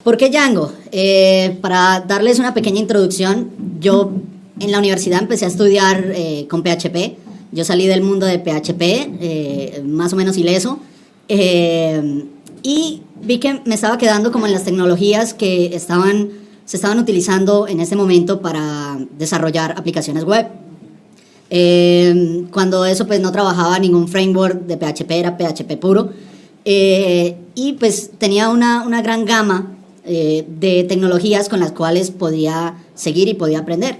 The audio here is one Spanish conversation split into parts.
¿Por qué Django? Para darles una pequeña introducción, yo en la universidad empecé a estudiar con PHP. Yo salí del mundo de PHP, más o menos ileso, y vi que me estaba quedando como en las tecnologías que se estaban utilizando en ese momento para desarrollar aplicaciones web. Cuando eso pues no trabajaba ningún framework de PHP, era PHP puro, y pues tenía una gran gama de tecnologías con las cuales podía seguir y podía aprender.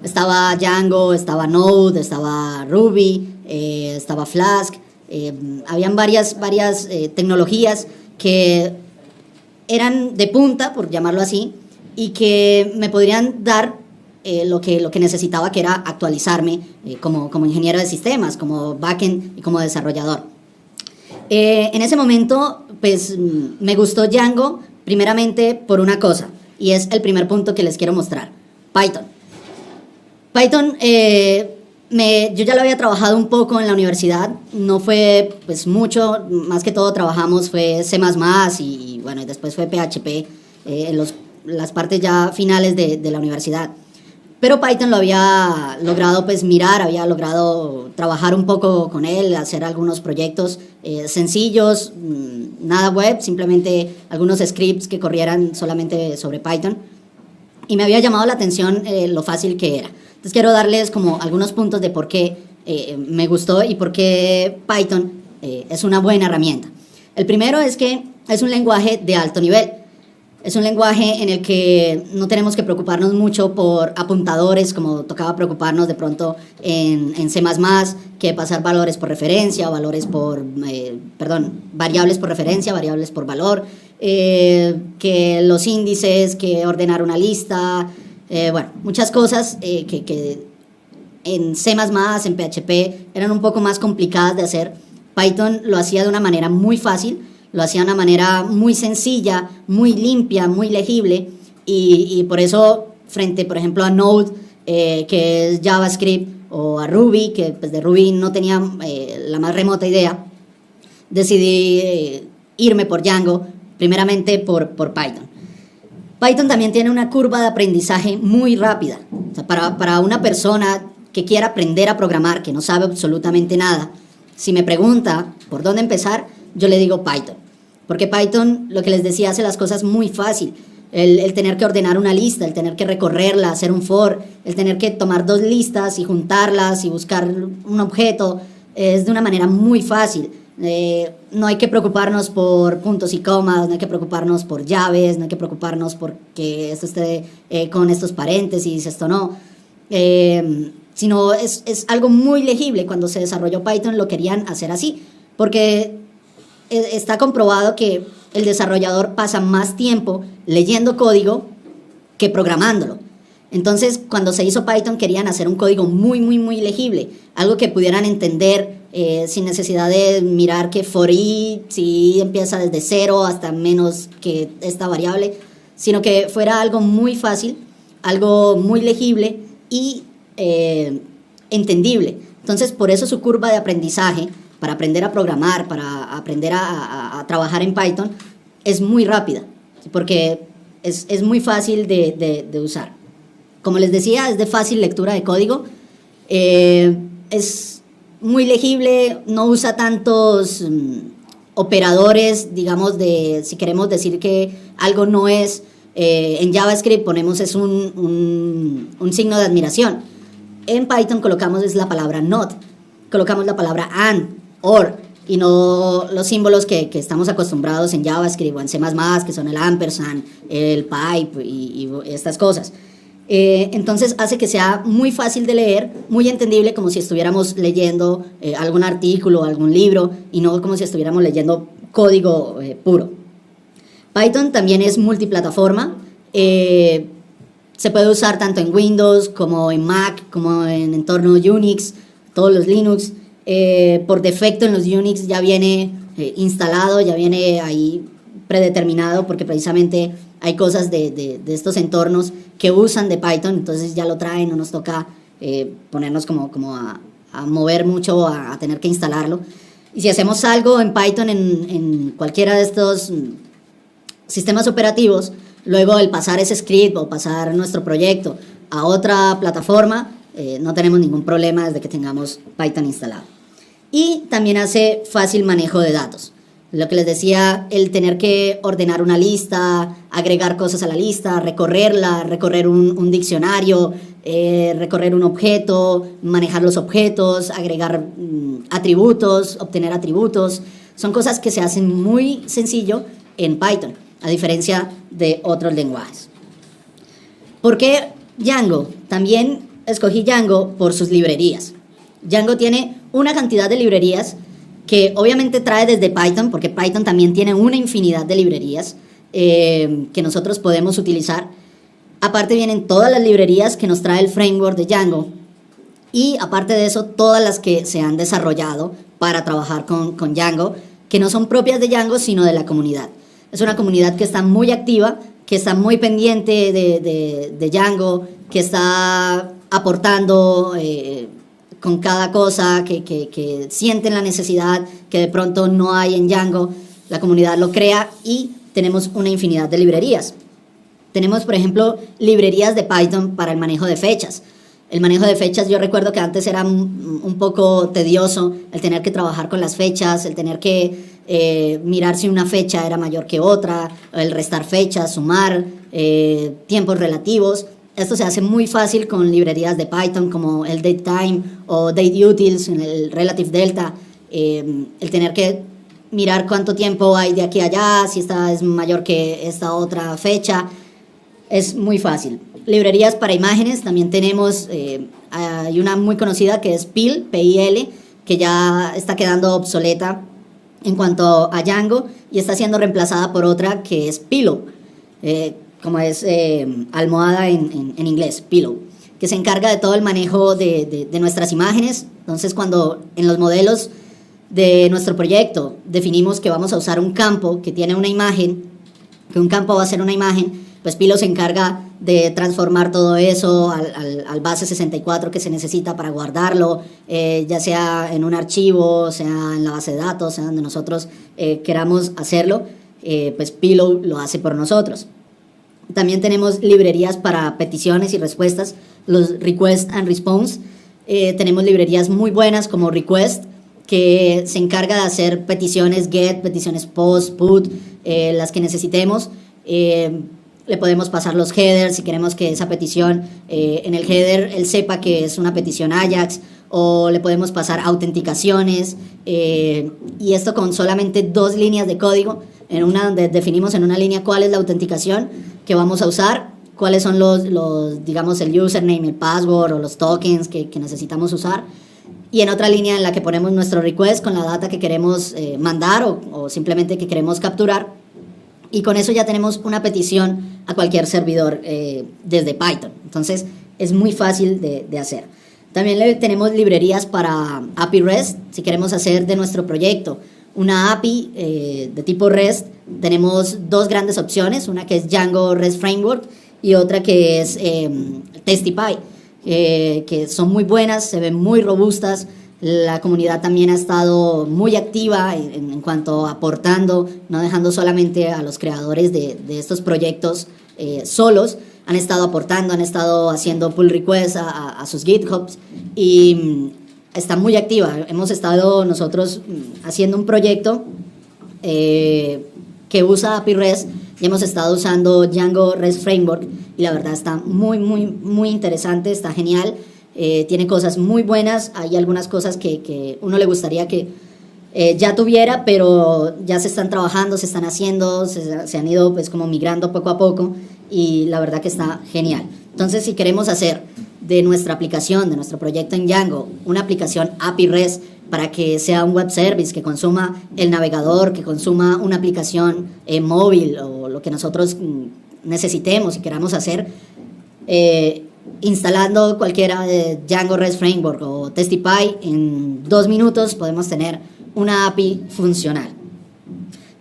Estaba Django, estaba Node, estaba Ruby, estaba Flask, habían varias tecnologías que eran de punta, por llamarlo así, y que me podrían dar lo que necesitaba, que era actualizarme como ingeniero de sistemas, como backend y como desarrollador. En ese momento, pues me gustó Django primeramente por una cosa, y es el primer punto que les quiero mostrar: Python. Python, yo ya lo había trabajado un poco en la universidad, no fue pues mucho, más que todo trabajamos fue C++ y bueno, y después fue PHP en las partes ya finales de la universidad. Pero Python lo había logrado pues mirar, había logrado trabajar un poco con él, hacer algunos proyectos sencillos, nada web, simplemente algunos scripts que corrieran solamente sobre Python. Y me había llamado la atención lo fácil que era. Entonces quiero darles como algunos puntos de por qué me gustó y por qué Python es una buena herramienta. El primero es que es un lenguaje de alto nivel. Es un lenguaje en el que no tenemos que preocuparnos mucho por apuntadores, como tocaba preocuparnos de pronto en C++, que pasar valores por referencia, variables por referencia, variables por valor, que los índices, que ordenar una lista, bueno, muchas cosas que en C++, en PHP, eran un poco más complicadas de hacer. Python lo hacía de una manera muy fácil, lo hacía de una manera muy sencilla, muy limpia, muy legible, y por eso, frente, por ejemplo, a Node, que es JavaScript, o a Ruby, que pues, de Ruby no tenía la más remota idea, decidí irme por Django, primeramente por Python. Python también tiene una curva de aprendizaje muy rápida. O sea, para una persona que quiera aprender a programar, que no sabe absolutamente nada, si me pregunta por dónde empezar, yo le digo Python. Porque Python, lo que les decía, hace las cosas muy fácil. El tener que ordenar una lista, el tener que recorrerla, hacer un for, el tener que tomar dos listas y juntarlas y buscar un objeto, es de una manera muy fácil. No hay que preocuparnos por puntos y comas, no hay que preocuparnos por llaves, no hay que preocuparnos por que esto esté con estos paréntesis, esto no. Sino es algo muy legible. Cuando se desarrolló Python lo querían hacer así, porque está comprobado que el desarrollador pasa más tiempo leyendo código que programándolo. Entonces, cuando se hizo Python, querían hacer un código muy, muy, muy legible, algo que pudieran entender sin necesidad de mirar que for i, si empieza desde 0 hasta menos que esta variable, sino que fuera algo muy fácil, algo muy legible y entendible. Entonces, por eso su curva de aprendizaje para aprender a programar, para aprender a trabajar en Python, es muy rápida, porque es muy fácil de usar. Como les decía, es de fácil lectura de código, es muy legible, no usa tantos operadores, digamos, si queremos decir que algo no es, en JavaScript ponemos es un signo de admiración. En Python colocamos es la palabra not, colocamos la palabra and, or, y no los símbolos que estamos acostumbrados en JavaScript o en C++, que son el ampersand, el pipe y estas cosas. Entonces hace que sea muy fácil de leer, muy entendible, como si estuviéramos leyendo algún artículo o algún libro, y no como si estuviéramos leyendo código puro. Python también es multiplataforma, se puede usar tanto en Windows como en Mac, como en entorno Unix, todos los Linux. Por defecto en los Unix ya viene instalado, ya viene ahí predeterminado, porque precisamente hay cosas de estos entornos que usan de Python, entonces ya lo traen, no nos toca ponernos como a mover mucho, a tener que instalarlo. Y si hacemos algo en Python en cualquiera de estos sistemas operativos, Luego el pasar ese script o pasar nuestro proyecto a otra plataforma, no tenemos ningún problema desde que tengamos Python instalado. Y también hace fácil manejo de datos. Lo que les decía, el tener que ordenar una lista, agregar cosas a la lista, recorrerla, recorrer un diccionario, recorrer un objeto, manejar los objetos, agregar atributos, obtener atributos. Son cosas que se hacen muy sencillo en Python, a diferencia de otros lenguajes. ¿Por qué Django? También escogí Django por sus librerías. Django tiene una cantidad de librerías que obviamente trae desde Python, porque Python también tiene una infinidad de librerías que nosotros podemos utilizar. Aparte vienen todas las librerías que nos trae el framework de Django, y aparte de eso, todas las que se han desarrollado para trabajar con Django, que no son propias de Django, sino de la comunidad. Es una comunidad que está muy activa, que está muy pendiente de Django, que está aportando con cada cosa, que sienten la necesidad que de pronto no hay en Django. La comunidad lo crea y tenemos una infinidad de librerías. Tenemos, por ejemplo, librerías de Python para el manejo de fechas. El manejo de fechas, yo recuerdo que antes era un poco tedioso el tener que trabajar con las fechas, el tener que mirar si una fecha era mayor que otra, el restar fechas, sumar, tiempos relativos. Esto se hace muy fácil con librerías de Python como el datetime o dateutils, el relative delta, el tener que mirar cuánto tiempo hay de aquí a allá, si esta es mayor que esta otra fecha, es muy fácil. Librerías para imágenes, también tenemos, hay una muy conocida que es PIL, P-I-L, que ya está quedando obsoleta en cuanto a Django y está siendo reemplazada por otra que es Pillow, como es almohada en inglés, Pillow, que se encarga de todo el manejo de nuestras imágenes. Entonces, cuando en los modelos de nuestro proyecto definimos que vamos a usar un campo que tiene una imagen, que un campo va a ser una imagen, pues Pillow se encarga de transformar todo eso al base 64 que se necesita para guardarlo, ya sea en un archivo, sea en la base de datos, sea donde nosotros queramos hacerlo, pues Pillow lo hace por nosotros. También tenemos librerías para peticiones y respuestas, los request and response. Tenemos librerías muy buenas como request, que se encarga de hacer peticiones get, peticiones post, put, las que necesitemos. Le podemos pasar los headers si queremos que esa petición en el header él sepa que es una petición Ajax, o le podemos pasar autenticaciones, y esto con solamente 2 líneas de código, en una donde definimos en una línea cuál es la autenticación que vamos a usar, cuáles son los digamos el username, el password o los tokens que necesitamos usar, y en otra línea en la que ponemos nuestro request con la data que queremos mandar o simplemente que queremos capturar. Y con eso ya tenemos una petición a cualquier servidor desde Python. Entonces es muy fácil de hacer. También tenemos librerías para API REST. Si queremos hacer de nuestro proyecto una API de tipo REST, tenemos 2 grandes opciones. Una que es Django REST Framework y otra que es Testify, que son muy buenas, se ven muy robustas. La comunidad también ha estado muy activa en cuanto a aportando, no dejando solamente a los creadores de estos proyectos solos. Han estado aportando, han estado haciendo pull requests a sus GitHubs y está muy activa. Hemos estado nosotros haciendo un proyecto que usa API REST y hemos estado usando Django REST Framework y la verdad está muy interesante, está genial. Tiene cosas muy buenas, hay algunas cosas que uno le gustaría que ya tuviera, pero ya se están trabajando, se están haciendo, se han ido pues como migrando poco a poco y la verdad que está genial. Entonces, si queremos hacer de nuestra aplicación, de nuestro proyecto en Django, una aplicación API REST para que sea un web service que consuma el navegador, que consuma una aplicación móvil o lo que nosotros necesitemos y queramos hacer, instalando cualquiera de Django REST Framework o Testify, en 2 minutos podemos tener una API funcional.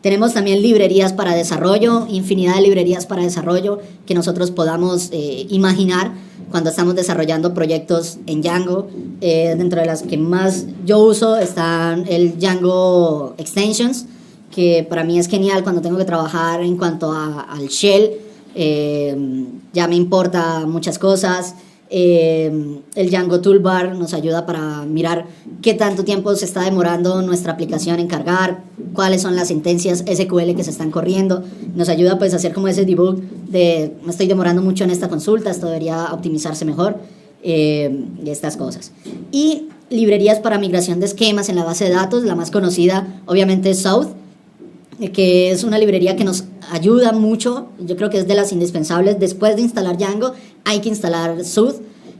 Tenemos también librerías para desarrollo, infinidad de librerías para desarrollo que nosotros podamos imaginar cuando estamos desarrollando proyectos en Django. Dentro de las que más yo uso están el Django Extensions, que para mí es genial cuando tengo que trabajar en cuanto al shell, ya me importa muchas cosas. El Django Toolbar nos ayuda para mirar qué tanto tiempo se está demorando nuestra aplicación en cargar, cuáles son las sentencias SQL que se están corriendo. Nos ayuda pues a hacer como ese debug de me estoy demorando mucho en esta consulta, esto debería optimizarse mejor, y estas cosas. Y librerías para migración de esquemas en la base de datos, la más conocida obviamente es South, que es una librería que nos ayuda mucho. Yo creo que es de las indispensables. Después de instalar Django hay que instalar South,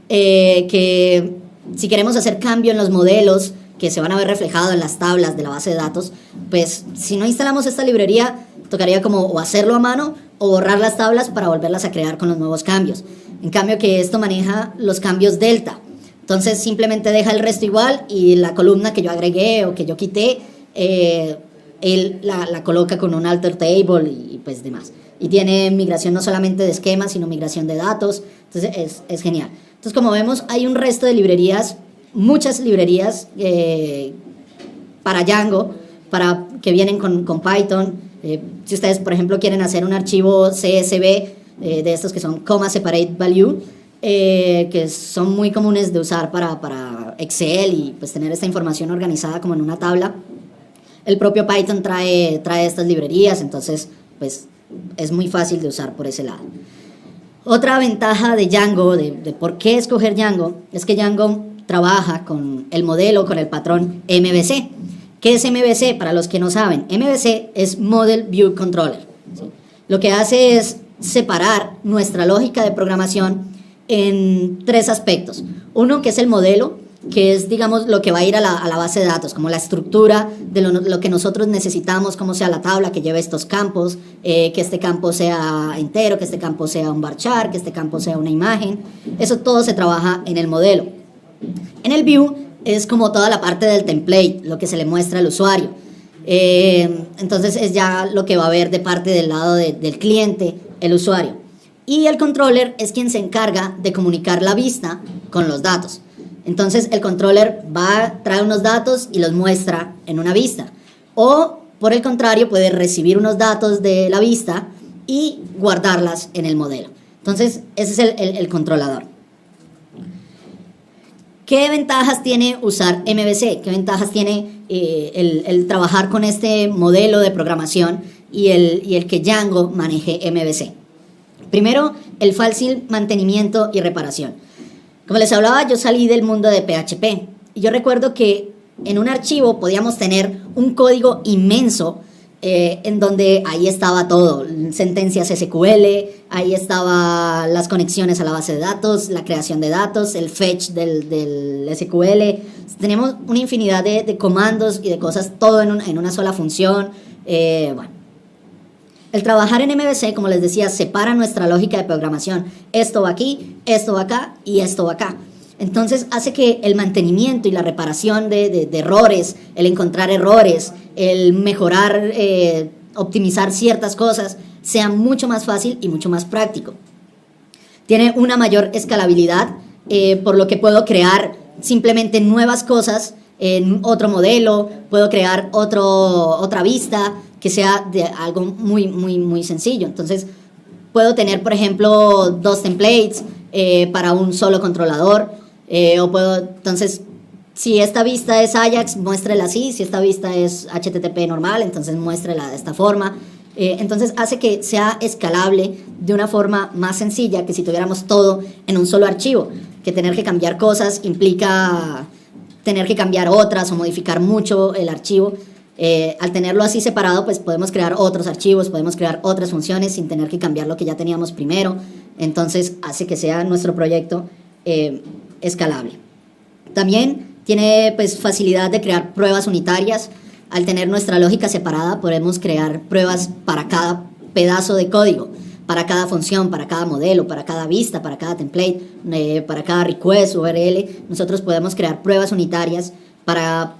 que si queremos hacer cambio en los modelos que se van a ver reflejados en las tablas de la base de datos, pues si no instalamos esta librería tocaría como o hacerlo a mano o borrar las tablas para volverlas a crear con los nuevos cambios. En cambio que esto maneja los cambios delta, entonces simplemente deja el resto igual y la columna que yo agregué o que yo quité, él la coloca con un alter table y pues demás. Y tiene migración no solamente de esquemas, sino migración de datos. Entonces es genial. Entonces, como vemos, hay un resto de librerías, muchas librerías para Django, que vienen con Python. Si ustedes, por ejemplo, quieren hacer un archivo CSV de estos que son comma separate value, que son muy comunes de usar para Excel y pues tener esta información organizada como en una tabla. El propio Python trae estas librerías, entonces pues es muy fácil de usar por ese lado. Otra ventaja de Django, de por qué escoger Django, es que Django trabaja con el modelo, con el patrón MVC. ¿Qué es MVC? Para los que no saben, MVC es Model View Controller, ¿sí? Lo que hace es separar nuestra lógica de programación en tres aspectos. Uno, que es el modelo, que es, digamos, lo que va a ir a la base de datos, como la estructura de lo que nosotros necesitamos, cómo sea la tabla que lleve estos campos, que este campo sea entero, que este campo sea un bar chart, que este campo sea una imagen. Eso todo se trabaja en el modelo. En el view es como toda la parte del template, lo que se le muestra al usuario. Entonces es ya lo que va a ver de parte del lado del cliente, el usuario. Y el controller es quien se encarga de comunicar la vista con los datos. Entonces el controller trae unos datos y los muestra en una vista. O, por el contrario, puede recibir unos datos de la vista y guardarlas en el modelo. Entonces ese es el controlador. ¿Qué ventajas tiene usar MVC? ¿Qué ventajas tiene el trabajar con este modelo de programación y el que Django maneje MVC? Primero, el fácil mantenimiento y reparación. Como les hablaba, yo salí del mundo de PHP y yo recuerdo que en un archivo podíamos tener un código inmenso en donde ahí estaba todo, sentencias SQL, ahí estaban las conexiones a la base de datos, la creación de datos, el fetch del SQL. Tenemos una infinidad de comandos y de cosas, todo en una sola función. Bueno. El trabajar en MVC, como les decía, separa nuestra lógica de programación. Esto va aquí, esto va acá y esto va acá. Entonces hace que el mantenimiento y la reparación de errores, el encontrar errores, el mejorar, optimizar ciertas cosas, sea mucho más fácil y mucho más práctico. Tiene una mayor escalabilidad, por lo que puedo crear simplemente nuevas cosas en otro modelo, puedo crear otra vista que sea de algo muy, muy, muy sencillo. Entonces puedo tener, por ejemplo, 2 templates para un solo controlador, entonces, si esta vista es Ajax, muéstrela así. Si esta vista es HTTP normal, entonces muéstrela de esta forma. Entonces hace que sea escalable de una forma más sencilla que si tuviéramos todo en un solo archivo, que tener que cambiar cosas implica tener que cambiar otras o modificar mucho el archivo. Al tenerlo así separado, pues podemos crear otros archivos, podemos crear otras funciones sin tener que cambiar lo que ya teníamos primero. Entonces hace que sea nuestro proyecto escalable. También tiene pues facilidad de crear pruebas unitarias. Al tener nuestra lógica separada, podemos crear pruebas para cada pedazo de código, para cada función, para cada modelo, para cada vista, para cada template, para cada request URL. Nosotros podemos crear pruebas unitarias para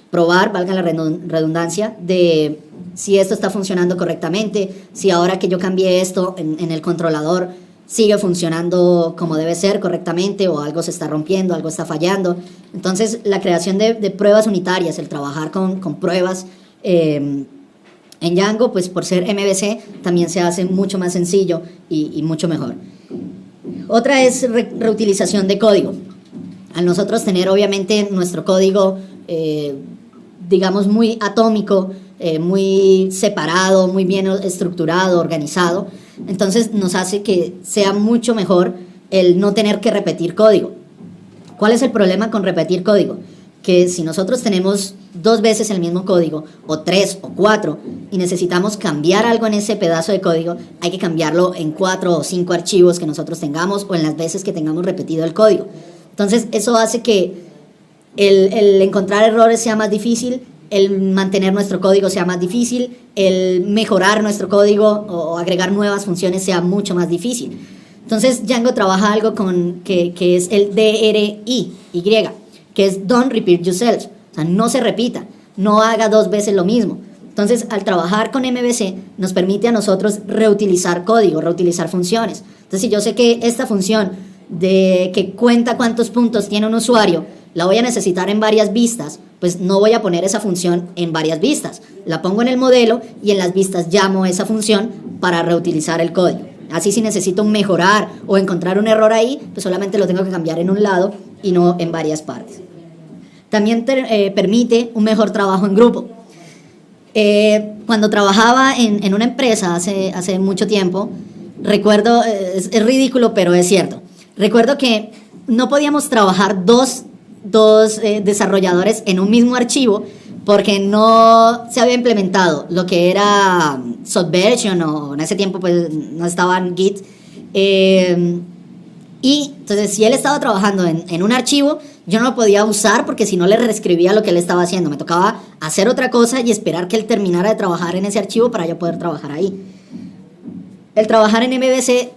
probar, valga la redundancia, de si esto está funcionando correctamente, si ahora que yo cambié esto en el controlador sigue funcionando como debe ser correctamente, o algo se está rompiendo, algo está fallando. Entonces la creación de pruebas unitarias, el trabajar con pruebas En Django, pues por ser MVC, también se hace mucho más sencillo y mucho mejor. Otra es reutilización de código. Al nosotros tener obviamente nuestro código, digamos, muy atómico, muy separado, muy bien estructurado, organizado, entonces nos hace que sea mucho mejor el no tener que repetir código. ¿Cuál es el problema con repetir código? Que si nosotros tenemos 2 veces el mismo código, o 3 o 4, y necesitamos cambiar algo en ese pedazo de código, hay que cambiarlo en 4 o 5 archivos que nosotros tengamos, o en las veces que tengamos repetido el código. Entonces eso hace que el encontrar errores sea más difícil, el mantener nuestro código sea más difícil, el mejorar nuestro código o agregar nuevas funciones sea mucho más difícil. Entonces Django trabaja algo que es el DRI, que es Don't Repeat Yourself, o sea, no se repita, no haga 2 veces lo mismo. Entonces, al trabajar con MVC, nos permite a nosotros reutilizar código, reutilizar funciones. Entonces, si yo sé que esta función de que cuenta cuántos puntos tiene un usuario, la voy a necesitar en varias vistas, pues no voy a poner esa función en varias vistas. La pongo en el modelo y en las vistas llamo esa función para reutilizar el código. Así si necesito mejorar o encontrar un error ahí, pues solamente lo tengo que cambiar en un lado y no en varias partes. También permite un mejor trabajo en grupo. Cuando trabajaba en una empresa hace mucho tiempo, recuerdo, es ridículo pero es cierto, recuerdo que no podíamos trabajar dos desarrolladores en un mismo archivo porque no se había implementado lo que era Subversion, o en ese tiempo pues no estaba en Git, y entonces si él estaba trabajando en un archivo, yo no lo podía usar porque si no le reescribía lo que él estaba haciendo, me tocaba hacer otra cosa y esperar que él terminara de trabajar en ese archivo para yo poder trabajar ahí. El trabajar en MVC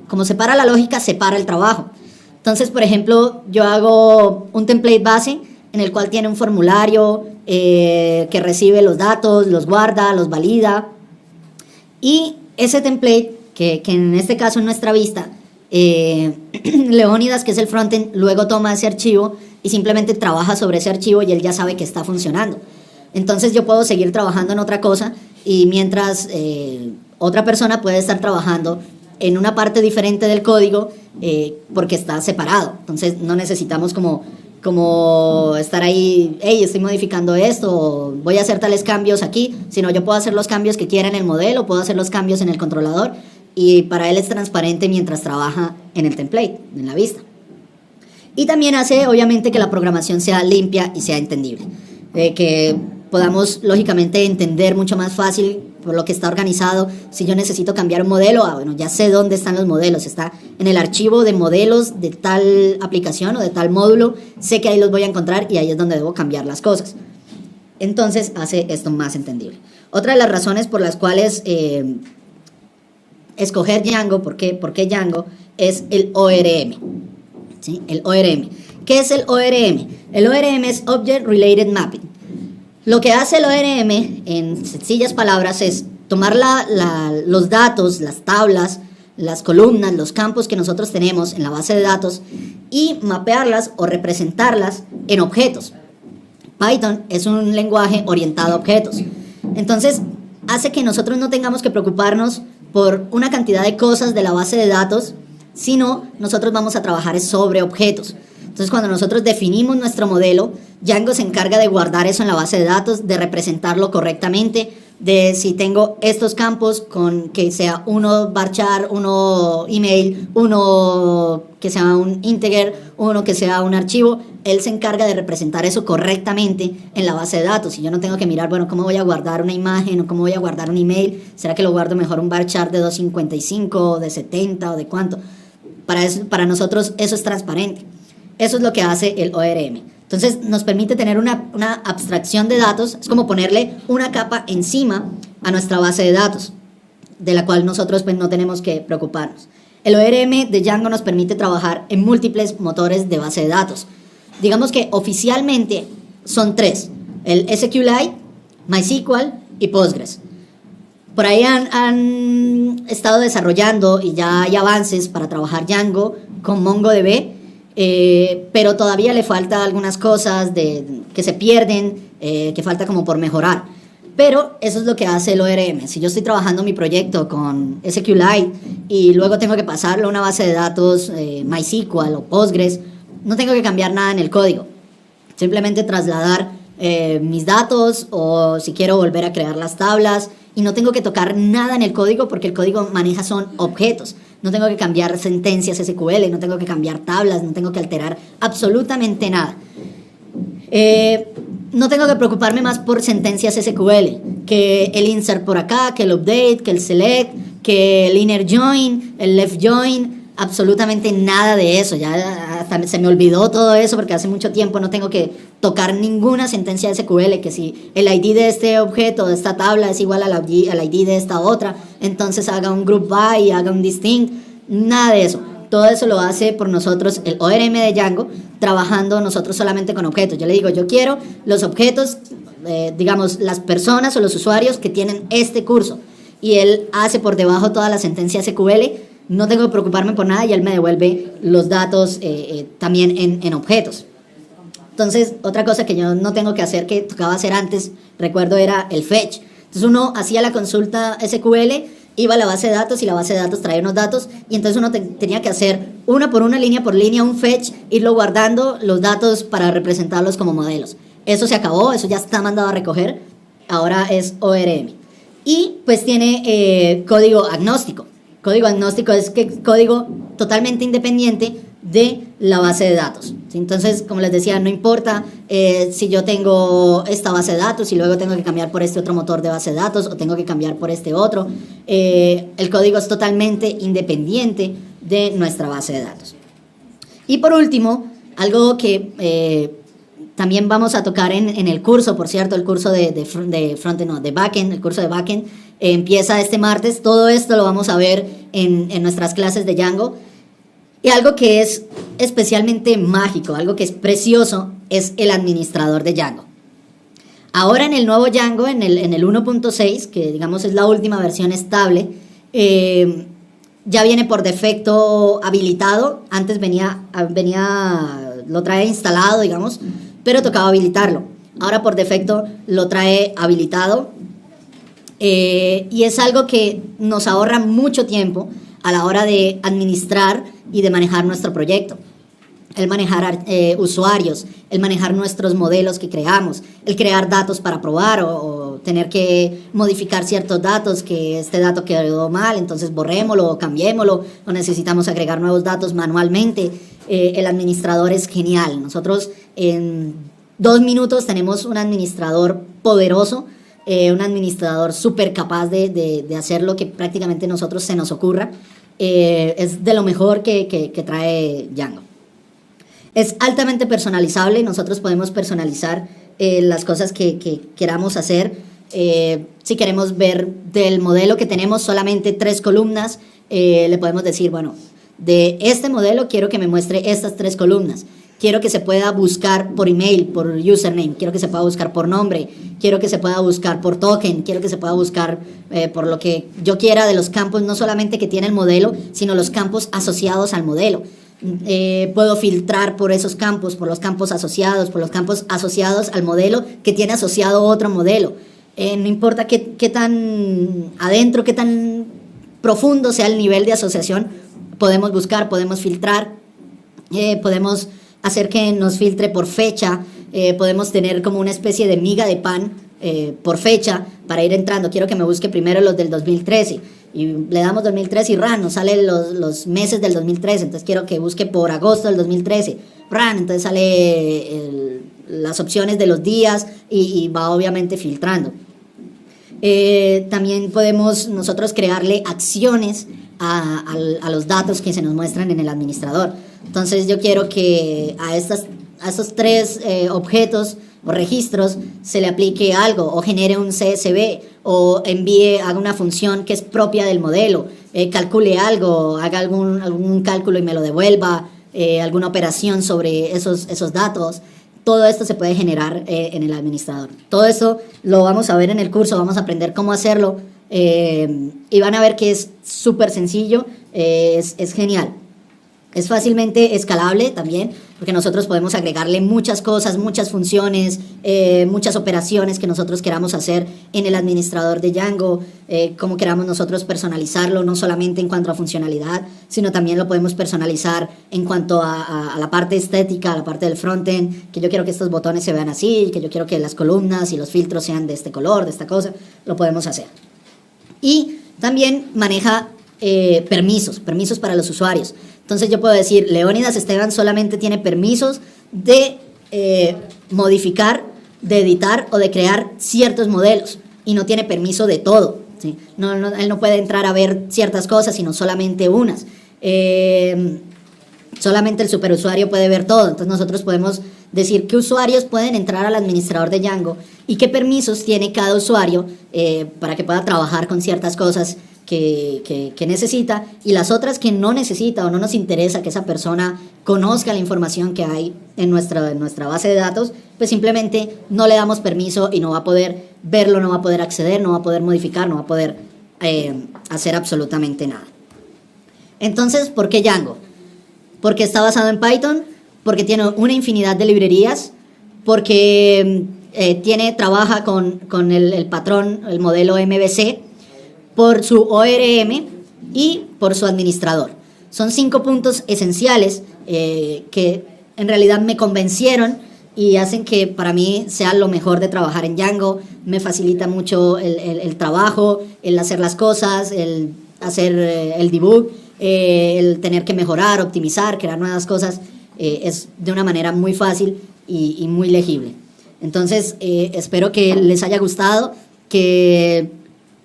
como separa la lógica, separa el trabajo. Entonces, por ejemplo, yo hago un template base en el cual tiene un formulario que recibe los datos, los guarda, los valida. Y ese template, que en este caso en nuestra vista, Leónidas, que es el frontend, luego toma ese archivo y simplemente trabaja sobre ese archivo y él ya sabe que está funcionando. Entonces yo puedo seguir trabajando en otra cosa y mientras otra persona puede estar trabajando en una parte diferente del código porque está separado. Entonces no necesitamos como estar ahí, hey, estoy modificando esto, o voy a hacer tales cambios aquí, sino yo puedo hacer los cambios que quiera en el modelo, puedo hacer los cambios en el controlador, y para él es transparente mientras trabaja en el template, en la vista. Y también hace, obviamente, que la programación sea limpia y sea entendible, que podamos, lógicamente, entender mucho más fácil por lo que está organizado. Si yo necesito cambiar un modelo, bueno, ya sé dónde están los modelos, está en el archivo de modelos de tal aplicación o de tal módulo, sé que ahí los voy a encontrar y ahí es donde debo cambiar las cosas. Entonces hace esto más entendible. Otra de las razones por las cuales escoger Django, ¿por qué Django? Es el ORM, ¿sí? El ORM. ¿Qué es el ORM? El ORM es Object Related Mapping. Lo que hace el ORM, en sencillas palabras, es tomar los datos, las tablas, las columnas, los campos que nosotros tenemos en la base de datos y mapearlas o representarlas en objetos. Python es un lenguaje orientado a objetos. Entonces, hace que nosotros no tengamos que preocuparnos por una cantidad de cosas de la base de datos, sino nosotros vamos a trabajar sobre objetos. Entonces, cuando nosotros definimos nuestro modelo, Django se encarga de guardar eso en la base de datos, de representarlo correctamente, de si tengo estos campos con que sea uno varchar, uno email, uno que sea un integer, uno que sea un archivo, él se encarga de representar eso correctamente en la base de datos. Y yo no tengo que mirar, bueno, ¿cómo voy a guardar una imagen o cómo voy a guardar un email? ¿Será que lo guardo mejor un varchar de 255 de 70 o de cuánto? Para nosotros eso es transparente. Eso es lo que hace el ORM. Entonces nos permite tener una abstracción de datos, es como ponerle una capa encima a nuestra base de datos, de la cual nosotros pues no tenemos que preocuparnos. El ORM de Django nos permite trabajar en múltiples motores de base de datos. Digamos que oficialmente son 3, el SQLite, MySQL y Postgres. Por ahí han estado desarrollando y ya hay avances para trabajar Django con MongoDB, pero todavía le falta algunas cosas que se pierden, que falta como por mejorar. Pero eso es lo que hace el ORM. Si yo estoy trabajando mi proyecto con SQLite y luego tengo que pasarlo a una base de datos MySQL o Postgres, no tengo que cambiar nada en el código. Simplemente trasladar mis datos, o si quiero volver a crear las tablas, y no tengo que tocar nada en el código porque el código maneja son objetos. No tengo que cambiar sentencias SQL, no tengo que cambiar tablas, no tengo que alterar absolutamente nada. No tengo que preocuparme más por sentencias SQL, que el insert por acá, que el update, que el select, que el inner join, el left join, absolutamente nada de eso. Ya hasta se me olvidó todo eso porque hace mucho tiempo no tengo que tocar ninguna sentencia SQL, que si el ID de este objeto, de esta tabla es igual al ID de esta otra, entonces haga un group by y haga un distinct, nada de eso. Todo eso lo hace por nosotros el ORM de Django, trabajando nosotros solamente con objetos. Yo le digo, yo quiero los objetos, digamos, las personas o los usuarios que tienen este curso. Y él hace por debajo toda la sentencia SQL, no tengo que preocuparme por nada y él me devuelve los datos también en objetos. Entonces, otra cosa que yo no tengo que hacer, que tocaba hacer antes, recuerdo, era el fetch. Entonces uno hacía la consulta SQL, iba a la base de datos y la base de datos traía unos datos y entonces uno tenía que hacer una por una, línea por línea, un fetch, irlo guardando los datos para representarlos como modelos. Eso se acabó, eso ya está mandado a recoger, ahora es ORM. Y pues tiene código agnóstico. Código agnóstico es código totalmente independiente de la base de datos. Entonces, como les decía, no importa si yo tengo esta base de datos y luego tengo que cambiar por este otro motor de base de datos o tengo que cambiar por este otro. El código es totalmente independiente de nuestra base de datos. Y por último, algo que también vamos a tocar en el curso, por cierto, el curso de frontend, no, de backend, el curso de backend empieza este martes. Todo esto lo vamos a ver en nuestras clases de Django. Y algo que es especialmente mágico, algo que es precioso, es el administrador de Django. Ahora en el nuevo Django, en el 1.6, que digamos es la última versión estable, ya viene por defecto habilitado. Antes lo trae instalado, digamos, pero tocaba habilitarlo. Ahora por defecto lo trae habilitado. Y es algo que nos ahorra mucho tiempo a la hora de administrar y de manejar nuestro proyecto. El manejar usuarios, el manejar nuestros modelos que creamos, el crear datos para probar o tener que modificar ciertos datos, que este dato quedó mal, entonces borrémoslo o cambiémoslo, o necesitamos agregar nuevos datos manualmente. El administrador es genial. Nosotros en 2 minutos tenemos un administrador poderoso, un administrador súper capaz de hacer lo que prácticamente nosotros se nos ocurra. Es de lo mejor que trae Django. Es altamente personalizable. Nosotros podemos personalizar las cosas que queramos hacer. Si queremos ver del modelo que tenemos solamente 3 columnas, le podemos decir, bueno, de este modelo quiero que me muestre estas 3 columnas. Quiero que se pueda buscar por email, por username, quiero que se pueda buscar por nombre, quiero que se pueda buscar por token, quiero que se pueda buscar por lo que yo quiera de los campos, no solamente que tiene el modelo, sino los campos asociados al modelo. Puedo filtrar por esos campos, por los campos asociados al modelo que tiene asociado otro modelo. No importa qué tan adentro, qué tan profundo sea el nivel de asociación, podemos buscar, podemos filtrar, podemos hacer que nos filtre por fecha, podemos tener como una especie de miga de pan por fecha para ir entrando. Quiero que me busque primero los del 2013 y le damos 2013 y ran, nos salen los meses del 2013, entonces quiero que busque por agosto del 2013, ran, entonces sale las opciones de los días y va obviamente filtrando. También podemos nosotros crearle acciones a los datos que se nos muestran en el administrador. Entonces yo quiero que a estos 3 objetos o registros se le aplique algo, o genere un CSV, o haga una función que es propia del modelo, calcule algo, haga algún cálculo y me lo devuelva, alguna operación sobre esos datos. Todo esto se puede generar en el administrador. Todo eso lo vamos a ver en el curso, vamos a aprender cómo hacerlo, y van a ver que es súper sencillo, es genial. Es fácilmente escalable también. porque nosotros podemos agregarle muchas cosas, muchas funciones, muchas operaciones que nosotros queramos hacer en el administrador de Django, como queramos nosotros personalizarlo, no solamente en cuanto a funcionalidad, sino también lo podemos personalizar en cuanto a la parte estética, a la parte del frontend, que yo quiero que estos botones se vean así, que yo quiero que las columnas y los filtros sean de este color, de esta cosa, lo podemos hacer. Y también maneja permisos para los usuarios. Entonces yo puedo decir, Leónidas Esteban solamente tiene permisos de modificar, de editar o de crear ciertos modelos y no tiene permiso de todo, ¿sí? Él no puede entrar a ver ciertas cosas, sino solamente unas. Solamente el superusuario puede ver todo. Entonces nosotros podemos decir qué usuarios pueden entrar al administrador de Django y qué permisos tiene cada usuario para que pueda trabajar con ciertas cosas que necesita, y las otras que no necesita o no nos interesa que esa persona conozca la información que hay en nuestra base de datos, pues simplemente no le damos permiso y no va a poder verlo, no va a poder acceder, no va a poder modificar, no va a poder hacer absolutamente nada. Entonces, ¿por qué Django? Porque está basado en Python, porque tiene una infinidad de librerías, porque trabaja con el patrón, el modelo MVC, por su ORM y por su administrador. Son 5 puntos esenciales que en realidad me convencieron y hacen que para mí sea lo mejor de trabajar en Django. Me facilita mucho el trabajo, el hacer las cosas, el hacer el debug, el tener que mejorar, optimizar, crear nuevas cosas. Es de una manera muy fácil y muy legible. Entonces, espero que les haya gustado, que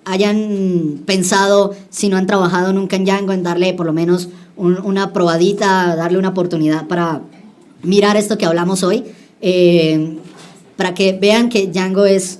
hayan pensado, si no han trabajado nunca en Django, en darle por lo menos una probadita, darle una oportunidad para mirar esto que hablamos hoy, para que vean que Django es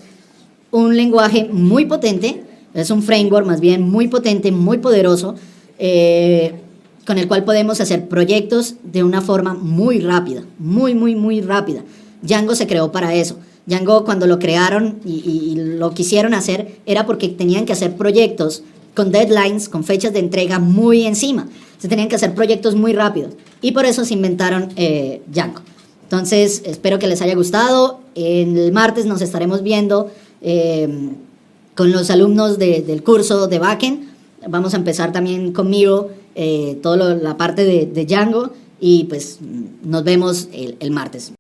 un lenguaje muy potente, es un framework más bien muy potente, muy poderoso, con el cual podemos hacer proyectos de una forma muy rápida, muy rápida. Django se creó para eso. Django, cuando lo crearon y lo quisieron hacer, era porque tenían que hacer proyectos con deadlines, con fechas de entrega muy encima. Se tenían que hacer proyectos muy rápidos. Y por eso se inventaron Django. Entonces, espero que les haya gustado. El martes nos estaremos viendo con los alumnos del curso de Backend. Vamos a empezar también conmigo toda la parte de Django. Y pues nos vemos el martes.